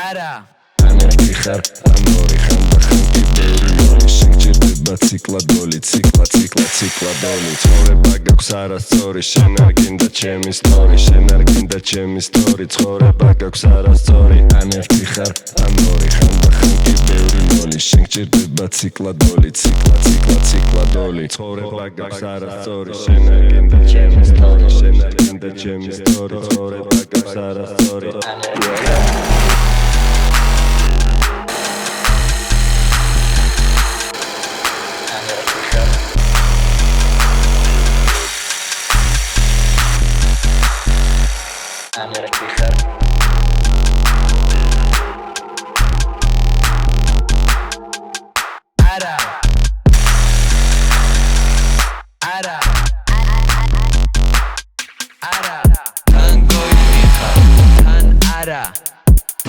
Ara Ανέχτη χαρ, ανόρι χάντα χάντη ბევრი შეგჭირდება ციკლადოლი, ციკლადოლი ცხოვრება გაქვს არასწორი, შენ არ გინდა ჩემი სტორი, შენ არ გინდა ჩემი სტორი, ცხოვრება გაქვს არასწორი. ანერთი ხარ, ანორი ხანდა ხანტი ბევრი ლოლი, შეგჭირდება ციკლადოლი, ციკლადოლი ცხოვრება გაქვს არასწორი, შენ არ გინდა ჩემი სტორი, შენ არ გინდა ჩემი სტორი, ცხოვრება გაქვს არასწორი.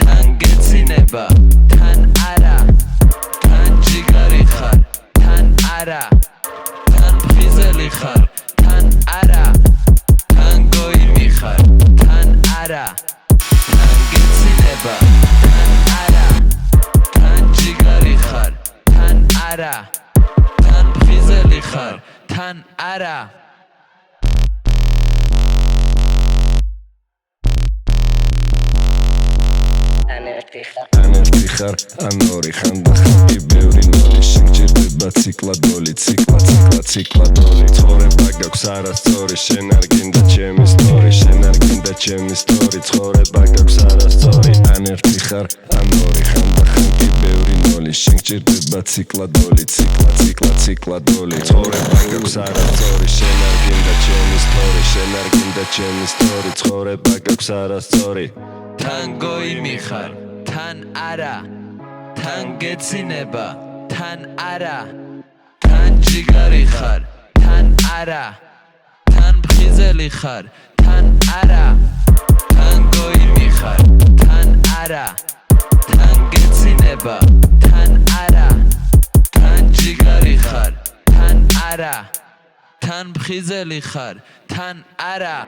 თან გეცინება, თან არა, თან ჯიგარი ხარ, თან არა, თან ფიზელი ხარ, თან არა, თან გოიმი ხარ, თან არა, თან გეცინება, თან არა, თან ჯიგარი ხარ, თან არა, თან ფიზელი ხარ, თან არა. ანერთი ხარ, ანორი ხანდა ხანტი ბევრი ლოლი, შეგჭირდება ციკლადოლი, ციკლადოლი ცხოვრება გაქვს არასწორი, შენ არ გინდა ჩემი სტორი, შენ არ გინდა ჩემი სტორი, ცხოვრება გაქვს არასწორი. ანერთი ხარ, ანორი ხანდა ხანტი ბევრი ლოლი, შეგჭირდება ციკლადოლი, ციკლადოლი ცხოვრება გაქვს არასწორი, შენ არ გინდა ჩემი სტორი, შენ არ გინდა ჩემი სტორი, ცხოვრება გაქვს არასწორი. თან გოიმი ხარ, თან არა, თან გეცინება, თან არა, თან ჯიგარი ხარ, თან არა, თან ფხიზელი ხარ, თან არა, თან გოიმი ხარ, თან არა, თან გეცინება, თან არა, თან ჯიგარი ხარ, თან არა, თან ფხიზელი ხარ, თან არა.